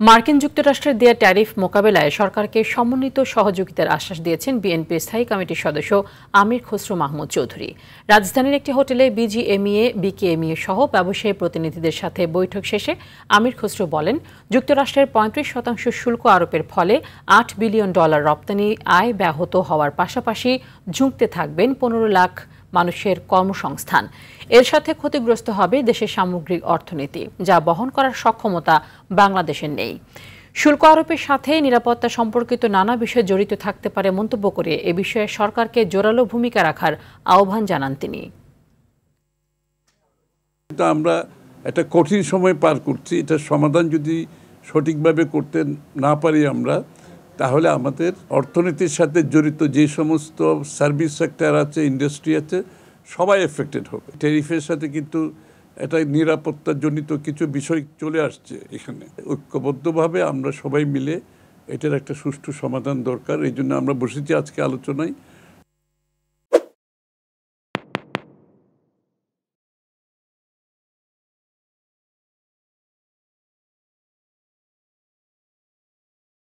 মার্কিন যুক্তরাষ্ট্রের দেয়া ট্যারিফ মোকাবেলায় সরকারকে সমন্বিত সহযোগিতার আশ্বাস দিয়েছেন বিএনপির স্থায়ী কমিটির সদস্য আমির খসরু মাহমুদ চৌধুরী। রাজধানীর একটি হোটেলে বিজিএমইএ, বিকেএমইএ সহ ব্যবসায়ী প্রতিনিধিদের সাথে বৈঠক শেষে আমির খসরু বলেন, যুক্তরাষ্ট্রের ৩৫% শুল্ক আরোপের ফলে $৮ বিলিয়ন রপ্তানি আয় ব্যাহত হওয়ার পাশাপাশি ঝুঁকতে থাকবেন ১৫ লাখ মানুষের কর্মসংস্থান। এর সাথে ক্ষতিগ্রস্ত হবে দেশের সামগ্রিক অর্থনীতি, যা বহন করার সক্ষমতা বাংলাদেশের নেই। শুল্ক আরোপের সাথে নিরাপত্তা সম্পর্কিত নানা বিষয় জড়িত থাকতে পারে মন্তব্য করে এ বিষয়ে সরকারকে জোরালো ভূমিকা রাখার আহ্বান জানান তিনি। আমরা একটা কঠিন সময় পার করছি, এটার সমাধান যদি সঠিকভাবে করতে না পারি আমরা, তাহলে আমাদের অর্থনীতির সাথে জড়িত যে সমস্ত সার্ভিস সেক্টর আছে, ইন্ডাস্ট্রি আছে, সবাই এফেক্টেড হবে। ট্যারিফের সাথে কিন্তু এটা নিরাপত্তাজনিত কিছু বিষয় চলে আসছে এখানে। ঐক্যবদ্ধভাবে আমরা সবাই মিলে এটার একটা সুষ্ঠু সমাধান দরকার। এই জন্য আমরা বসেছি আজকে আলোচনায়।